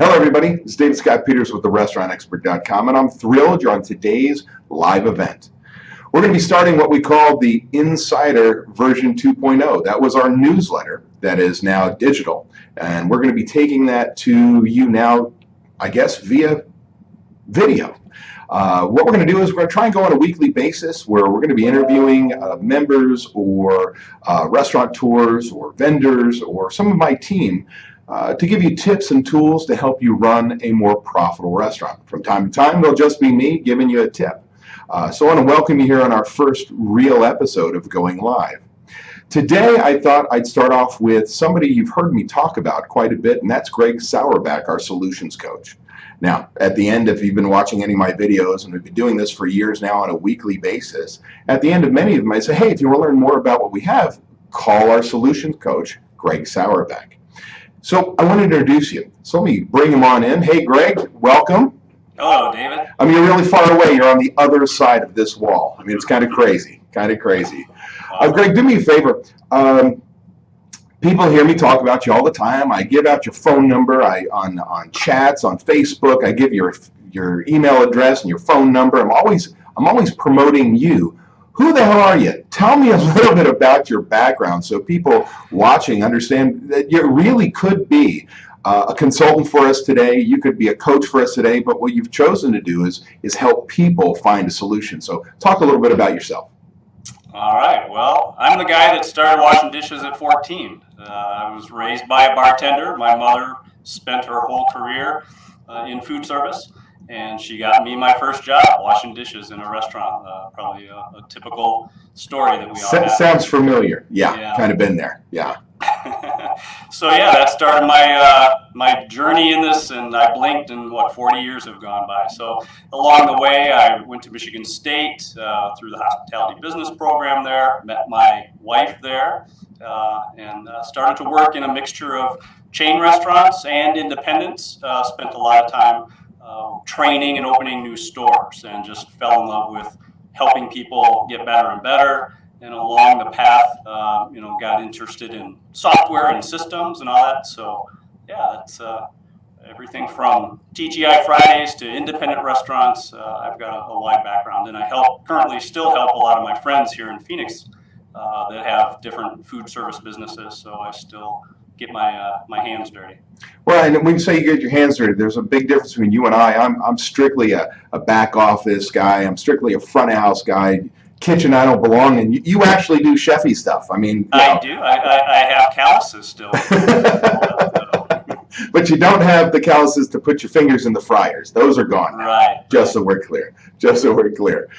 Hello, everybody. This is David Scott Peters with therestaurantexpert.com, and I'm thrilled you're on today's live event. We're going to be starting what we call the Insider version 2.0. That was our newsletter that is now digital, and we're going to be taking that to you now, I guess, via video. What we're going to do is we're going to try and go on a weekly basis where we're going to be interviewing members or restaurateurs or vendors or some of my team to give you tips and tools to help you run a more profitable restaurant. From time to time, it'll just be me giving you a tip. So I want to welcome you here on our first real episode of Going Live. Today, I thought I'd start off with somebody you've heard me talk about quite a bit, and that's Greg Sauerback, our solutions coach. Now, at the end, if you've been watching any of my videos, and we've been doing this for years now on a weekly basis, at the end of many of them, I say, hey, if you want to learn more about what we have, call our solutions coach, Greg Sauerback. So I want to introduce you. So let me bring him on in. Hey, Greg, welcome. Hello, David. I mean, you're really far away. You're on the other side of this wall. I mean, it's kind of crazy, Greg, do me a favor. People hear me talk about you all the time. I give out your phone number on chats, on Facebook. I give your email address and your phone number. I'm always promoting you. Who the hell are you? Tell me a little bit about your background so people watching understand that you really could be a consultant for us today. You could be a coach for us today, but what you've chosen to do is help people find a solution. So talk a little bit about yourself. All right. Well, I'm the guy that started washing dishes at 14. I was raised by a bartender. My mother spent her whole career in food service, and she got me my first job washing dishes in a restaurant. Probably a typical story that we all have. Sounds familiar. Yeah, kind of been there. Yeah. So yeah, that started my journey in this, and I blinked and 40 years have gone by. So along the way, I went to Michigan State through the hospitality business program there, met my wife there, and started to work in a mixture of chain restaurants and independents. Spent a lot of time training and opening new stores, and just fell in love with helping people get better and better. And along the path, got interested in software and systems and all that. So, yeah, that's everything from TGI Fridays to independent restaurants. I've got a wide background, and I currently still help a lot of my friends here in Phoenix that have different food service businesses. So I still get my hands dirty. Well, and when you say you get your hands dirty, there's a big difference between you and I. I'm strictly a back office guy. I'm strictly a front of house guy. Kitchen I don't belong in. You actually do chefy stuff. I mean, I do. I have calluses still. But you don't have the calluses to put your fingers in the fryers. Those are gone now. Right. Just so we're clear.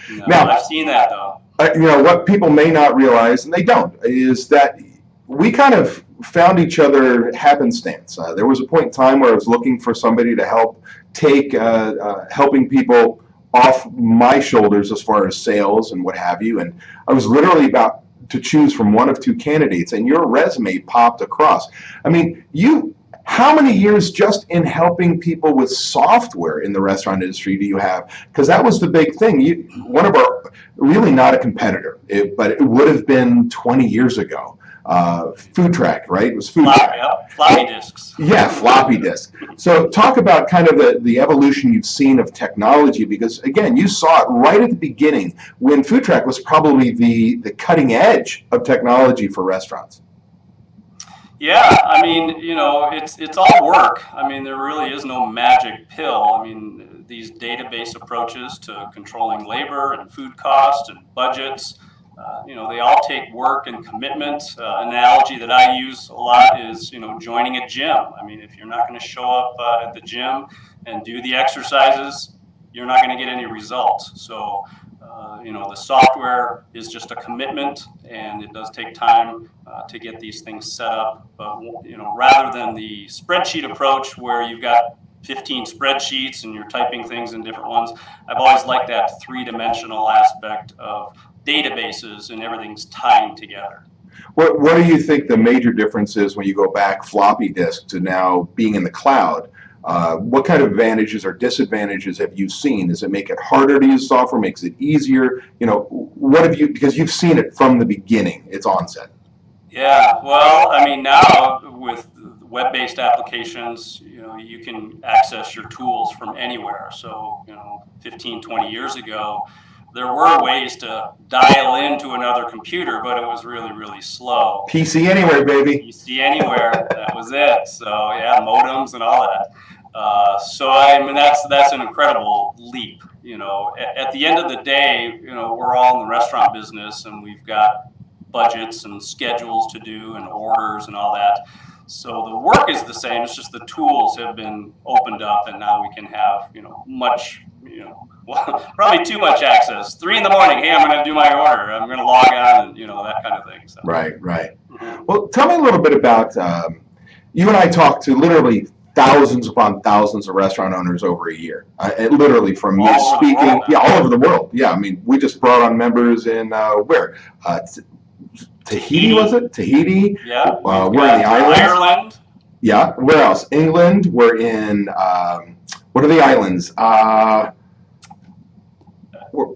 No, now, I've seen that though. What people may not realize, and they don't, is that we kind of found each other happenstance. There was a point in time where I was looking for somebody to help take helping people off my shoulders as far as sales and what have you, and I was literally about to choose from one of two candidates, and your resume popped across. I mean, how many years just in helping people with software in the restaurant industry do you have? Because that was the big thing. One of our, really not a competitor, but it would have been 20 years ago. Food Track, right? It was Food Track. Floppy disks. Yeah, floppy disk. So talk about kind of the evolution you've seen of technology, because again, you saw it right at the beginning when Food Track was probably the cutting edge of technology for restaurants. Yeah, I mean, it's all work. I mean, there really is no magic pill. I mean, these database approaches to controlling labor and food costs and budgets, they all take work and commitment. Analogy that I use a lot is, joining a gym. I mean, if you're not going to show up at the gym and do the exercises, you're not going to get any results. So, the software is just a commitment, and it does take time to get these things set up. But, rather than the spreadsheet approach where you've got 15 spreadsheets and you're typing things in different ones, I've always liked that three-dimensional aspect of databases and everything's tying together. What do you think the major difference is when you go back floppy disk to now being in the cloud? What kind of advantages or disadvantages have you seen? Does it make it harder to use software? Makes it easier? What have you, because you've seen it from the beginning, its onset. Yeah, well, I mean, now with web-based applications. You can access your tools from anywhere. So 15, 20 years ago, there were ways to dial into another computer, but it was really, really slow. PC anywhere, baby. PC anywhere, that was it. So yeah, modems and all that. So I mean, that's an incredible leap. At the end of the day, we're all in the restaurant business, and we've got budgets and schedules to do and orders and all that. So the work is the same. It's just the tools have been opened up, and now we can have much probably too much access. 3 a.m. Hey, I'm going to do my order. I'm going to log on, and that kind of thing. So. Right. Mm-hmm. Well, tell me a little bit about you and I talked to literally thousands upon thousands of restaurant owners over a year. Literally from me speaking, all over the world. Yeah, I mean, we just brought on members in where? Tahiti, was it? Tahiti. Yeah. We're in the islands. Ireland. Yeah. Where else? England. We're in. What are the islands? We're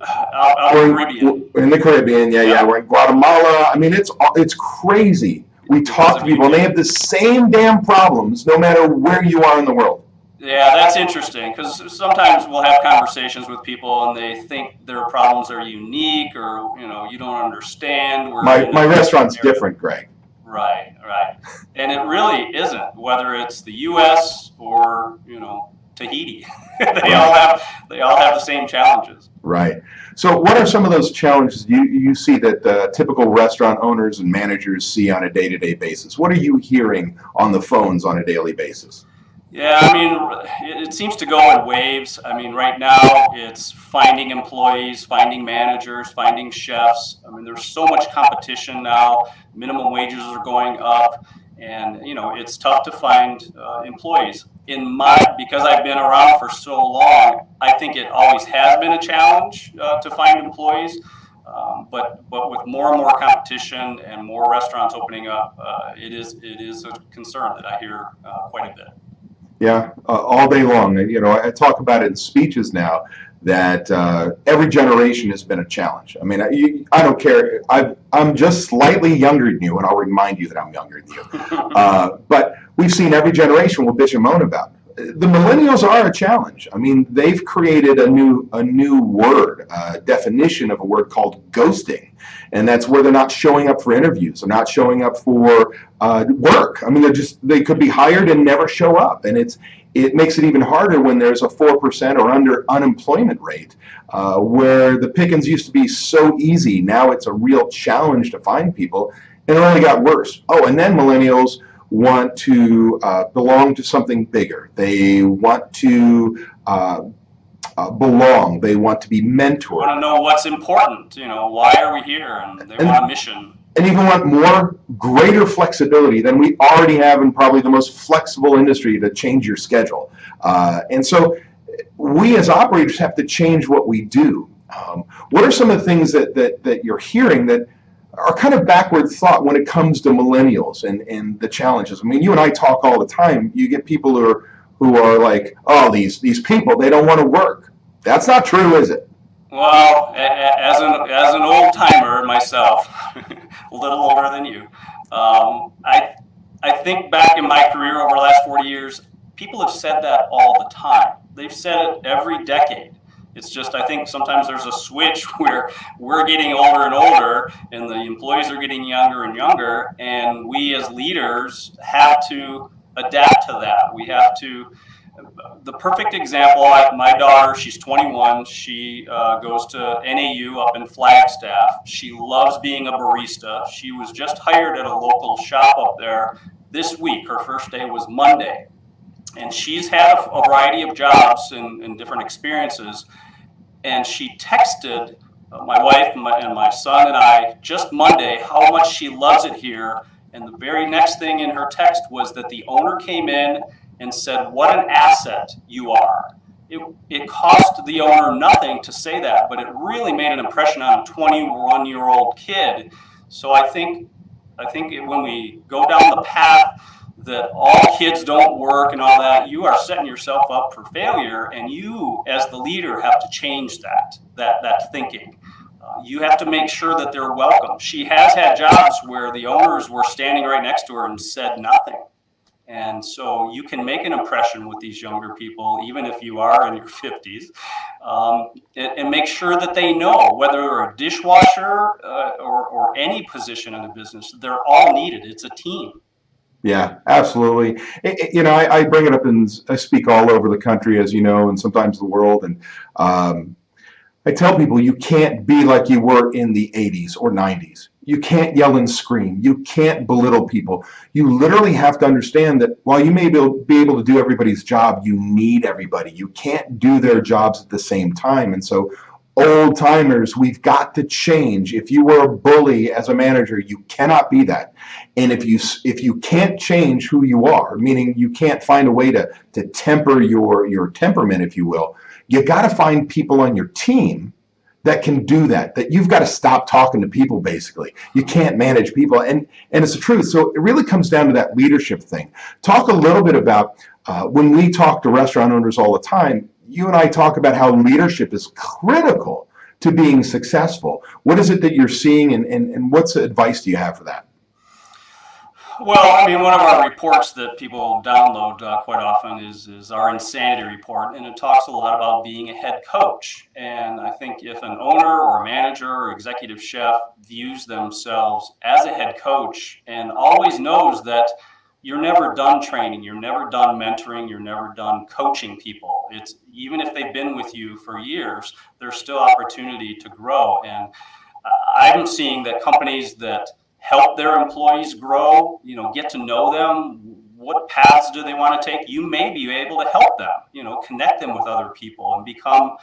in the Caribbean. Yeah. We're in Guatemala. I mean, it's crazy. We talk to people, and they have the same damn problems, no matter where you are in the world. Yeah, that's interesting, because sometimes we'll have conversations with people and they think their problems are unique, or you don't understand. My restaurant's different, Greg. Right. And it really isn't, whether it's the U.S. or Tahiti. They all have the same challenges. Right. So what are some of those challenges you see that typical restaurant owners and managers see on a day-to-day basis? What are you hearing on the phones on a daily basis? Yeah, I mean, it seems to go in waves. I mean, right now it's finding employees, finding managers, finding chefs. I mean, there's so much competition now. Minimum wages are going up, and it's tough to find employees. Because I've been around for so long, I think it always has been a challenge to find employees. But with more and more competition and more restaurants opening up, it is a concern that I hear quite a bit. Yeah, all day long. I talk about it in speeches now that every generation has been a challenge. I mean, I don't care. I'm just slightly younger than you, and I'll remind you that I'm younger than you. But we've seen every generation will bitch and moan about. The millennials are a challenge. I mean, they've created a new word, definition of a word called ghosting, and that's where they're not showing up for interviews, they're not showing up for work. I mean, they could be hired and never show up, and it makes it even harder when there's a 4% or under unemployment rate, where the pickings used to be so easy. Now it's a real challenge to find people, and it only got worse. Oh, and then millennials want to belong to something bigger. They want to belong. They want to be mentored. They want to know what's important. Why are we here? And they want a mission. And even want greater flexibility than we already have in probably the most flexible industry to change your schedule. And so we as operators have to change what we do. What are some of the things that you're hearing that are kind of backward thought when it comes to millennials and the challenges? I mean, you and I talk all the time. You get people who are like, oh, these people, they don't want to work. That's not true, is it? Well, as an old timer myself, a little older than you, I think back in my career over the last 40 years, people have said that all the time. They've said it every decade. It's just, I think sometimes there's a switch where we're getting older and older and the employees are getting younger and younger, and we as leaders have to adapt to that. We have to, the perfect example, my daughter, she's 21, she goes to NAU up in Flagstaff. She loves being a barista. She was just hired at a local shop up there this week. Her first day was Monday. And she's had a variety of jobs and different experiences. And she texted my wife and my son and I just Monday how much she loves it here. And the very next thing in her text was that the owner came in and said, "What an asset you are." It cost the owner nothing to say that, but it really made an impression on a 21-year-old kid. So I think when we go down the path that all kids don't work and all that, you are setting yourself up for failure, and you as the leader have to change that thinking. You have to make sure that they're welcome. She has had jobs where the owners were standing right next to her and said nothing. And so you can make an impression with these younger people, even if you are in your 50s, and make sure that they know, whether they're a dishwasher or any position in a business, they're all needed. It's a team. Yeah, absolutely. I bring it up and I speak all over the country, as you know, and sometimes the world. And I tell people you can't be like you were in the 80s or 90s. You can't yell and scream. You can't belittle people. You literally have to understand that while you may be able to do everybody's job, you need everybody. You can't do their jobs at the same time. And so old timers, we've got to change. If you were a bully as a manager, you cannot be that. And if you can't change who you are, meaning you can't find a way to temper your temperament, if you will, you got to find people on your team that can do that you've got to stop talking to people, basically. You can't manage people. And it's the truth. So it really comes down to that leadership thing. Talk a little bit about when we talk to restaurant owners all the time, you and I talk about how leadership is critical to being successful. What is it that you're seeing, and what's advice do you have for that? Well, I mean, one of our reports that people download quite often is our insanity report, and it talks a lot about being a head coach. And I think if an owner or a manager or executive chef views themselves as a head coach and always knows that you're never done training, you're never done mentoring, you're never done coaching people. It's even if they've been with you for years, there's still opportunity to grow. And I'm seeing that companies that help their employees grow, get to know them, what paths do they want to take, you may be able to help them, connect them with other people and become,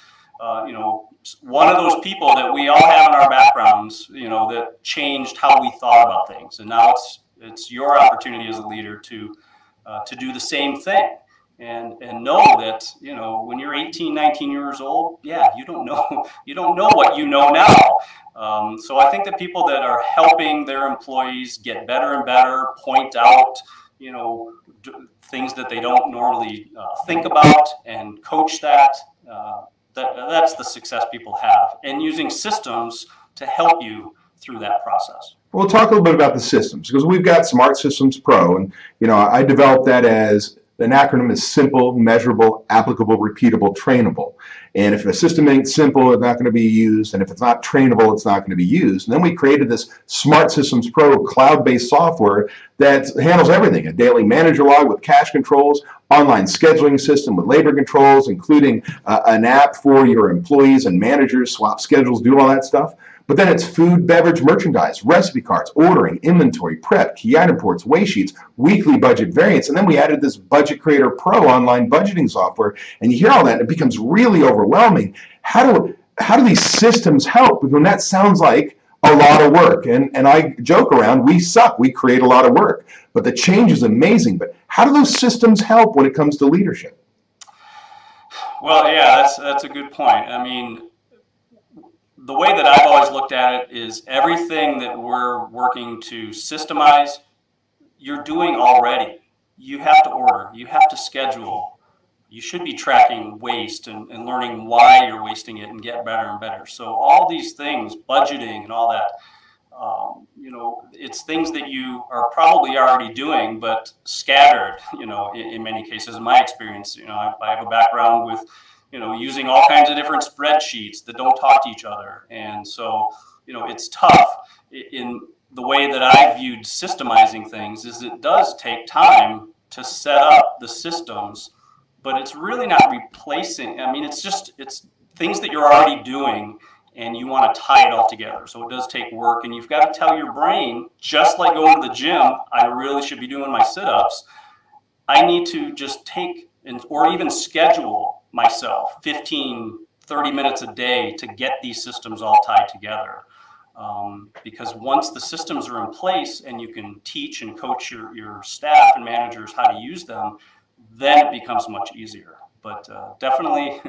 one of those people that we all have in our backgrounds, that changed how we thought about things. And now it's your opportunity as a leader to do the same thing. And know that, when you're 18, 19 years old, you don't know what you know now. So I think that people that are helping their employees get better and better, point out, things that they don't normally think about, and coach that's the success people have, and using systems to help you through that process. We'll talk a little bit about the systems, because we've got Smart Systems Pro, and I developed that as an acronym is simple, measurable, applicable, repeatable, trainable. And if a system ain't simple, it's not going to be used. And if it's not trainable, it's not going to be used. And then we created this Smart Systems Pro cloud-based software that handles everything. A daily manager log with cash controls, online scheduling system with labor controls, including an app for your employees and managers, swap schedules, do all that stuff. But then it's food, beverage, merchandise, recipe cards, ordering, inventory, prep, key item reports, weigh sheets, weekly budget variants. And then we added this Budget Creator Pro online budgeting software. And you hear all that, and it becomes really overwhelming. How do these systems help? When that sounds like a lot of work. And I joke around, we suck. We create a lot of work. But the change is amazing. But how do those systems help when it comes to leadership? Well, yeah, that's a good point. I mean, the way that I've always looked at it is everything that we're working to systemize, you're doing already. You have to order, you have to schedule, you should be tracking waste and learning why you're wasting it and get better and better. So all these things, budgeting and all that, it's things that you are probably already doing, but scattered, in many cases. In my experience, I have a background with using all kinds of different spreadsheets that don't talk to each other. And so, it's tough. In the way that I viewed systemizing things is it does take time to set up the systems, but it's really not replacing. I mean, it's things that you're already doing and you want to tie it all together. So it does take work, and you've got to tell your brain, just like going to the gym, I really should be doing my sit-ups. I need to just or even schedule myself 15, 30 minutes a day to get these systems all tied together. Because once the systems are in place and you can teach and coach your staff and managers how to use them, then it becomes much easier. But definitely.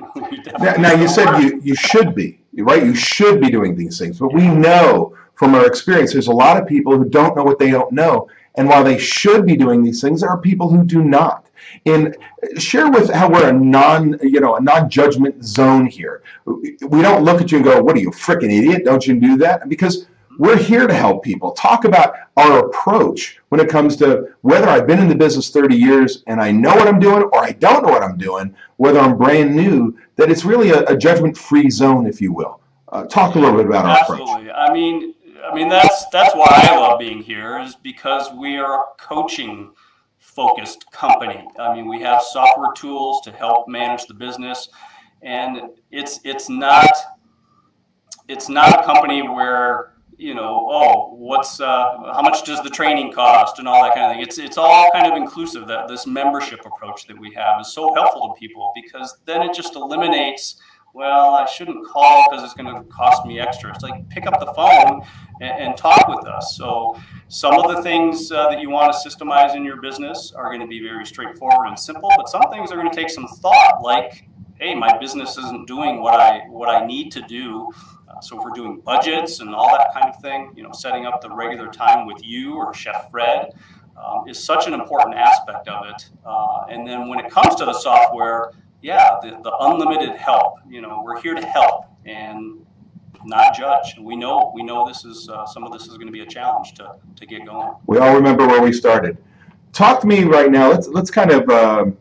Now you said you should be, right? You should be doing these things. But we know from our experience, there's a lot of people who don't know what they don't know. And while they should be doing these things, there are people who do not. And share with how we're a non-judgment zone here. We don't look at you and go, "What are you, frickin' idiot? Don't you do that?" Because We're here to help people. Talk about our approach when it comes to whether I've been in the business 30 years and I know what I'm doing or I don't know what I'm doing, whether I'm brand new, that it's really a judgment-free zone, if you will. Talk a little bit about our approach. Absolutely. I mean that's why I love being here, is because we are a coaching focused company. I mean, we have software tools to help manage the business, and it's not a company where, you know, oh, what's how much does the training cost and all that kind of thing. It's all kind of inclusive. That this membership approach that we have is so helpful to people, because then it just eliminates, well, I shouldn't call because it's going to cost me extra. It's like, pick up the phone and talk with us. So some of the things that you want to systemize in your business are going to be very straightforward and simple, but some things are going to take some thought, like, hey, my business isn't doing what I need to do. So if we're doing budgets and all that kind of thing, you know, setting up the regular time with you or Chef Fred is such an important aspect of it. And then when it comes to the software, yeah, the unlimited help. You know, we're here to help and not judge. We know this is some of this is going to be a challenge to get going. We all remember where we started. Talk to me right now. Let's kind of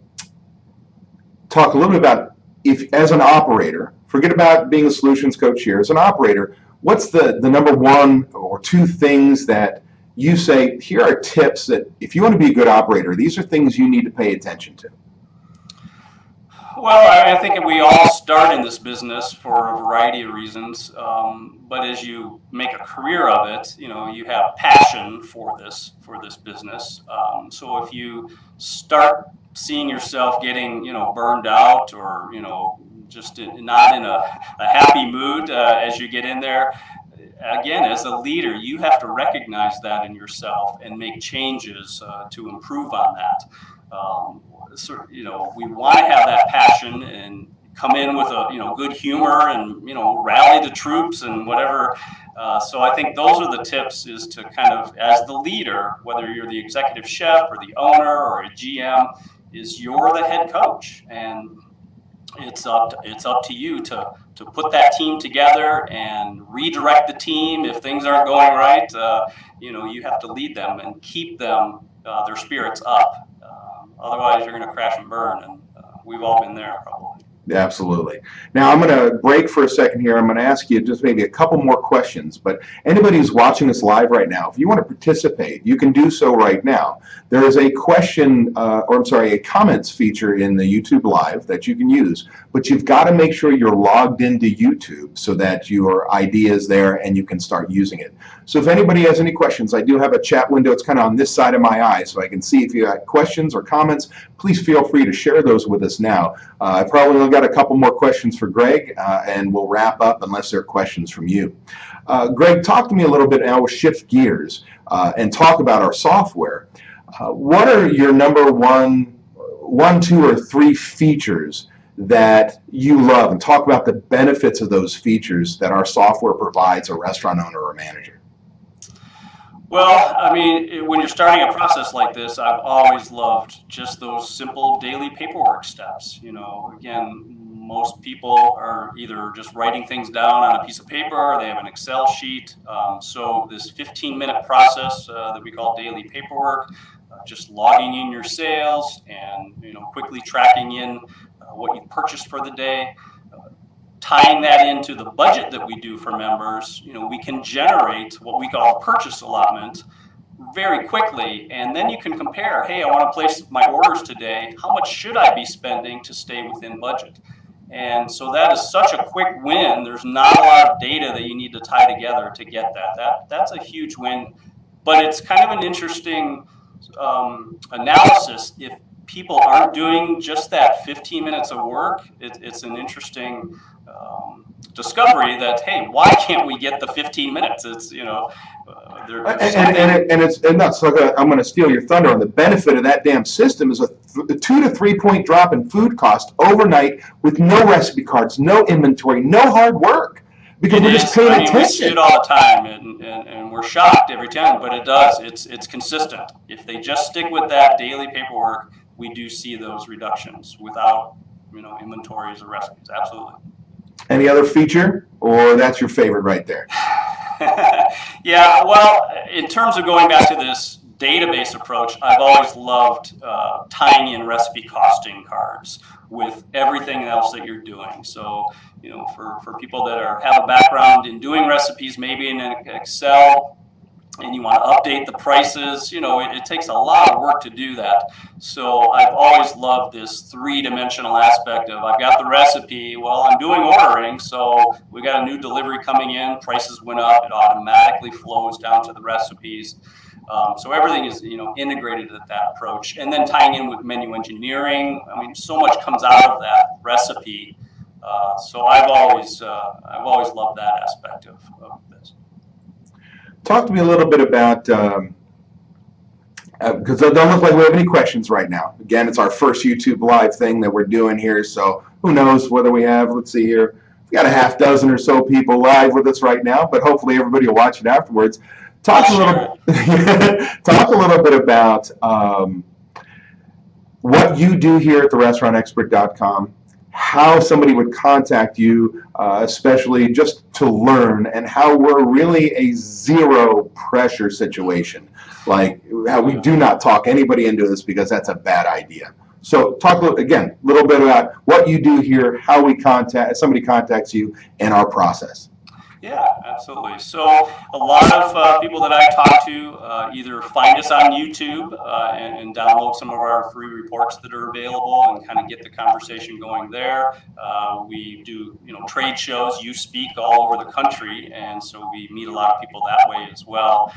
talk a little bit about, if as an operator, forget about being a solutions coach here, as an operator, what's the number one or two things that you say, here are tips that if you want to be a good operator, these are things you need to pay attention to? Well, I think we all start in this business for a variety of reasons, but as you make a career of it, you know, you have passion for this business. So if you start seeing yourself getting, you know, burned out, or, you know, just not in a happy mood as you get in there, again, as a leader, you have to recognize that in yourself and make changes to improve on that. So, you know, we want to have that passion and come in with a, you know, good humor and, you know, rally the troops and whatever. So I think those are the tips, is to kind of, as the leader, whether you're the executive chef or the owner or a GM, is you're the head coach, and it's up to you to put that team together and redirect the team if things aren't going right. You know, you have to lead them and keep them their spirits up. Otherwise, you're going to crash and burn, and we've all been there probably. Absolutely. Now, I'm going to break for a second here. I'm going to ask you just maybe a couple more questions, but anybody who's watching us live right now, if you want to participate, you can do so right now. There is a question, a comments feature in the YouTube Live that you can use, but you've got to make sure you're logged into YouTube so that your ID is there and you can start using it. So if anybody has any questions, I do have a chat window. It's kind of on this side of my eye, so I can see if you got questions or comments. Please feel free to share those with us now. I probably only got a couple more questions for Greg, and we'll wrap up unless there are questions from you. Greg, talk to me a little bit now. We'll shift gears and talk about our software. What are your number one, two, or three features that you love, and talk about the benefits of those features that our software provides a restaurant owner or manager? Well, I mean, when you're starting a process like this, I've always loved just those simple daily paperwork steps. You know, again, most people are either just writing things down on a piece of paper, or they have an Excel sheet. So this 15-minute process that we call daily paperwork, just logging in your sales and, you know, quickly tracking in what you purchased for the day. Tying that into the budget that we do for members, you know, we can generate what we call purchase allotment very quickly, and then you can compare, hey, I want to place my orders today, how much should I be spending to stay within budget? And so that is such a quick win. There's not a lot of data that you need to tie together to get that. That's a huge win, but it's kind of an interesting analysis. If people aren't doing just that 15 minutes of work, it's an interesting discovery that, hey, why can't we get the 15 minutes? It's, you know, it's nuts. Like I'm going to steal your thunder on the benefit of that damn system is a 2 to 3 point drop in food cost overnight with no recipe cards, no inventory, no hard work, because we're just paying attention. We see it all the time, and we're shocked every time, but it does. It's consistent. If they just stick with that daily paperwork, we do see those reductions without, you know, inventories or recipes. Absolutely. Any other feature, or that's your favorite right there? Yeah, well, in terms of going back to this database approach, I've always loved tying in recipe costing cards with everything else that you're doing. So, for people that have a background in doing recipes, maybe in Excel, and you want to update the prices, it takes a lot of work to do that. So I've always loved this three-dimensional aspect of, I've got the recipe, well, I'm doing ordering, so we got a new delivery coming in, prices went up, it automatically flows down to the recipes. So everything is, integrated at that approach, and then tying in with menu engineering. I mean, so much comes out of that recipe. So I've always loved that aspect of this. Talk to me a little bit about, because it doesn't look like we have any questions right now. Again, it's our first YouTube live thing that we're doing here, so who knows whether we have, let's see here, we got a half dozen or so people live with us right now, but hopefully everybody will watch it afterwards. Talk a little bit about what you do here at the restaurantexpert.com, how somebody would contact you, especially just to learn, and how we're really a zero pressure situation. Like, how we do not talk anybody into this because that's a bad idea. So talk again a little bit about what you do here, how somebody contacts you, and our process. Yeah, absolutely. So a lot of people that I talk to either find us on YouTube and download some of our free reports that are available and kind of get the conversation going there. We do, trade shows, You Speak, all over the country, and so we meet a lot of people that way as well.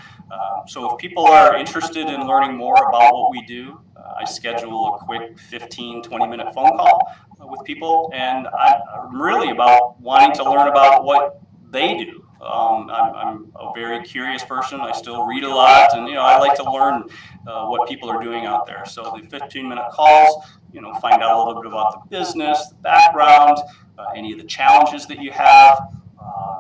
So if people are interested in learning more about what we do, I schedule a quick 15, 20-minute phone call with people, and I'm really about wanting to learn about what they do. I'm a very curious person. I still read a lot, and I like to learn what people are doing out there. So the 15-minute calls, find out a little bit about the business, the background, any of the challenges that you have.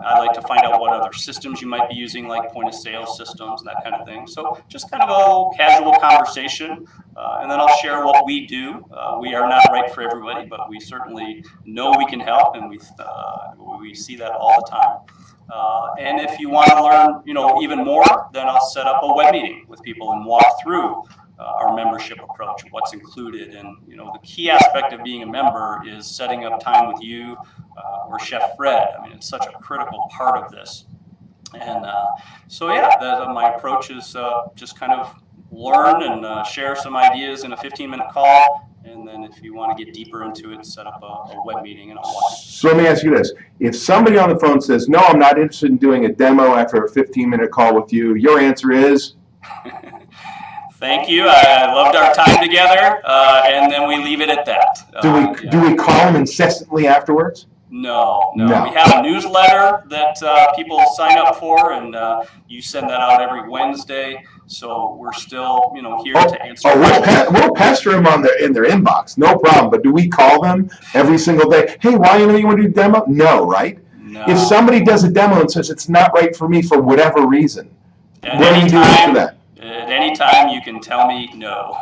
I like to find out what other systems you might be using, like point-of-sale systems and that kind of thing. So just kind of a casual conversation, and then I'll share what we do. We are not right for everybody, but we certainly know we can help, and we see that all the time. And if you want to learn, even more, then I'll set up a web meeting with people and walk through our membership approach, what's included. And the key aspect of being a member is setting up time with you or Chef Fred. I mean, it's such a critical part of this. And so yeah, my approach is just kind of learn and share some ideas in a 15-minute call. And then if you want to get deeper into it, set up a web meeting and I'll watch. So let me ask you this. If somebody on the phone says, no, I'm not interested in doing a demo after a 15-minute call with you, your answer is? Thank you. I loved our time together, and then we leave it at that. Do we call them incessantly afterwards? No. We have a newsletter that people sign up for, and you send that out every Wednesday. So we're still, here to answer. We'll pester them in their inbox, no problem. But do we call them every single day? Hey, why you want to do a demo? No, right? No. If somebody does a demo and says it's not right for me for whatever reason, what do you do after that? At any time, you can tell me no.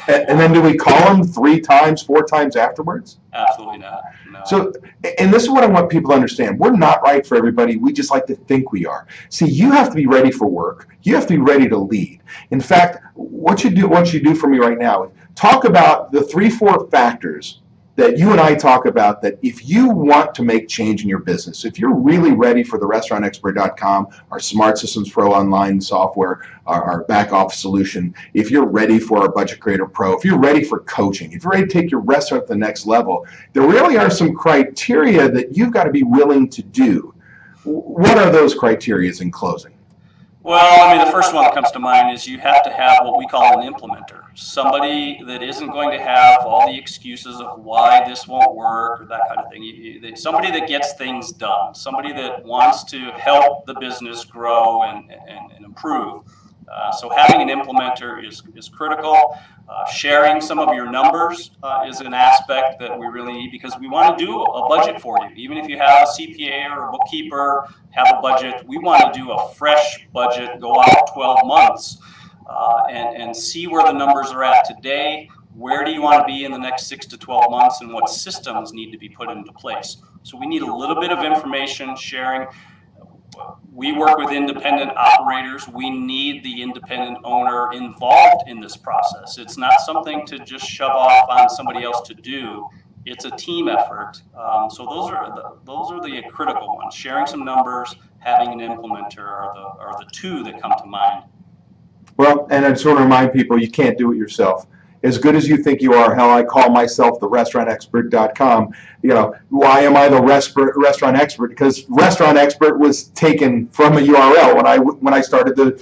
And then do we call them 3 times, 4 times afterwards? Absolutely not. No. So, and this is what I want people to understand. We're not right for everybody. We just like to think we are. See, you have to be ready for work. You have to be ready to lead. In fact, what you do for me right now, talk about the 3-4 factors that you and I talk about, that if you want to make change in your business, if you're really ready for the restaurantexpert.com, our Smart Systems Pro online software, our back office solution, if you're ready for our Budget Creator Pro, if you're ready for coaching, if you're ready to take your restaurant to the next level, there really are some criteria that you've got to be willing to do. What are those criteria in closing? Well, the first one that comes to mind is you have to have what we call an implementer. Somebody that isn't going to have all the excuses of why this won't work or that kind of thing. Somebody that gets things done. Somebody that wants to help the business grow and improve. So having an implementer is critical. Sharing some of your numbers is an aspect that we really need, because we want to do a budget for you. Even if you have a CPA or a bookkeeper, have a budget, we want to do a fresh budget, go out 12 months and see where the numbers are at today. Where do you want to be in the next 6 to 12 months, and what systems need to be put into place? So we need a little bit of information sharing. we work with independent operators. We need the independent owner involved in this process. It's not something to just shove off on somebody else to do. It's a team effort. So those are the critical ones. Sharing some numbers, having an implementer are the two that come to mind. Well, and I just want to remind people, you can't do it yourself. As good as you think you are, hell, I call myself the restaurantexpert.com. You know, why am I the restaurant expert? Because restaurant expert was taken from a URL when I started to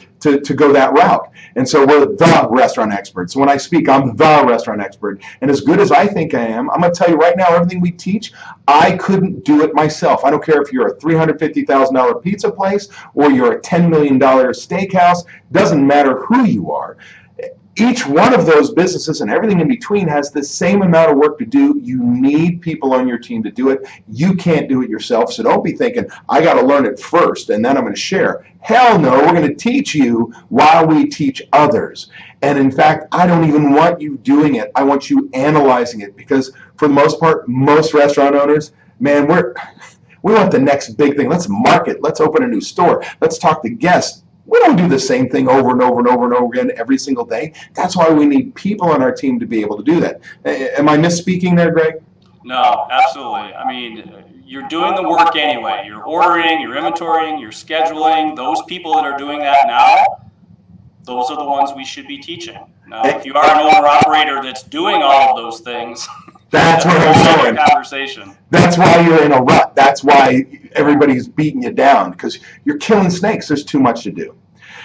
go that route. And so we're the restaurant experts. So when I speak, I'm the restaurant expert. And as good as I think I am, I'm going to tell you right now, everything we teach, I couldn't do it myself. I don't care if you're a $350,000 pizza place or you're a $10 million steakhouse. Doesn't matter who you are. Each one of those businesses and everything in between has the same amount of work to do. You need people on your team to do it. You can't do it yourself, so don't be thinking, I got to learn it first and then I'm going to share. Hell no, we're going to teach you while we teach others. And in fact, I don't even want you doing it. I want you analyzing it, because for the most part, most restaurant owners, man, we want the next big thing. Let's market. Let's open a new store. Let's talk to guests. We don't do the same thing over and over and over and over again every single day. That's why we need people on our team to be able to do that. Am I misspeaking there, Greg? No, absolutely. I mean, you're doing the work anyway. You're ordering, you're inventorying, you're scheduling. Those people that are doing that now, those are the ones we should be teaching. Now, if you are an owner-operator that's doing all of those things, that's where I'm going. Conversation. That's why you're in a rut. That's why everybody's beating you down, because you're killing snakes. There's too much to do.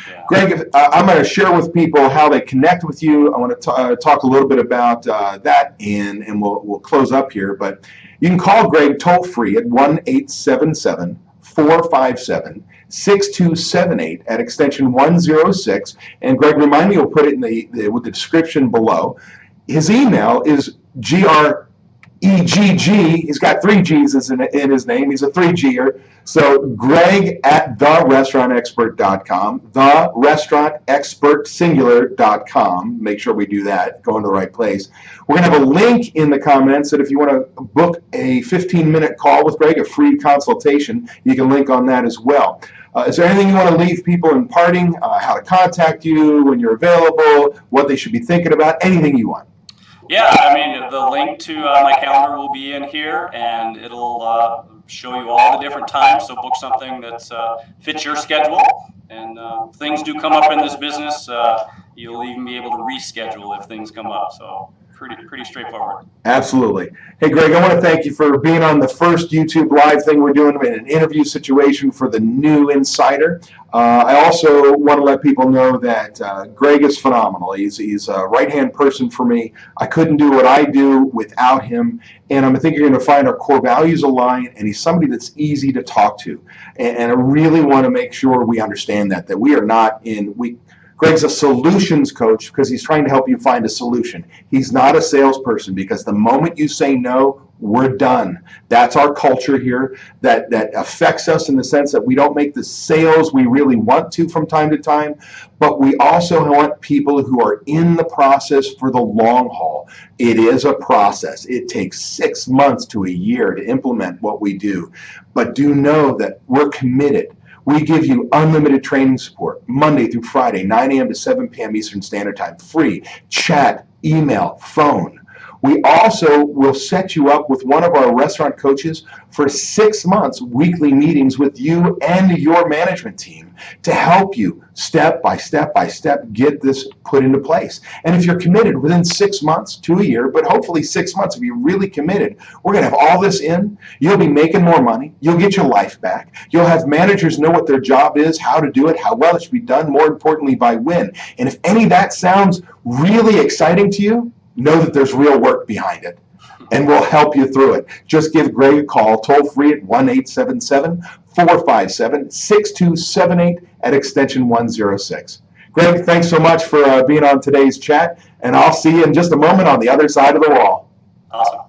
Yeah. Greg, I'm going to share with people how they connect with you. I want to talk a little bit about that, and we'll close up here. But you can call Greg toll-free at 1-877-457-6278 at extension 106. And Greg, remind me, we'll put it in with the description below. His email is GREGG. He's got 3 G's in his name. He's a 3G'er. So Greg at therestaurantexpert.com, therestaurantexpertsingular.com. Make sure we do that. Go into the right place. We're going to have a link in the comments that if you want to book a 15-minute call with Greg, a free consultation, you can link on that as well. Is there anything you want to leave people in parting? How to contact you, when you're available, what they should be thinking about, anything you want? Yeah, I mean, the link to my calendar will be in here, and it'll show you all the different times. So book something that fits your schedule. And things do come up in this business. You'll even be able to reschedule if things come up. So pretty straightforward. Absolutely. Hey, Greg, I want to thank you for being on the first YouTube Live thing we're doing in an interview situation for the new Insider. I also want to let people know that Greg is phenomenal. He's a right-hand person for me. I couldn't do what I do without him, and I think you're going to find our core values align, and he's somebody that's easy to talk to. And I really want to make sure we understand that we are not Greg's a solutions coach because he's trying to help you find a solution. He's not a salesperson, because the moment you say no, we're done. That's our culture here that affects us in the sense that we don't make the sales we really want to from time to time, but we also want people who are in the process for the long haul. It is a process. It takes 6 months to a year to implement what we do, but do know that we're committed. We give you unlimited training support Monday through Friday, 9 a.m. to 7 p.m. Eastern Standard Time, free, chat, email, phone. We also will set you up with one of our restaurant coaches for 6 months, weekly meetings with you and your management team to help you step by step by step get this put into place. And if you're committed within 6 months to a year, but hopefully 6 months, if you're really committed, we're going to have all this in. You'll be making more money. You'll get your life back. You'll have managers know what their job is, how to do it, how well it should be done, more importantly, by when. And if any of that sounds really exciting to you, know that there's real work behind it, and we'll help you through it. Just give Greg a call, toll-free at 1-877-457-6278 at extension 106. Greg, thanks so much for being on today's chat, and I'll see you in just a moment on the other side of the wall. Awesome.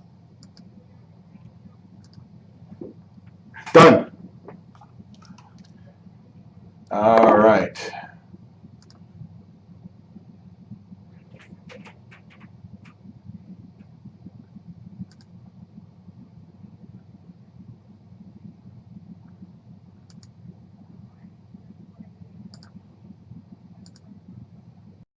Done. All right.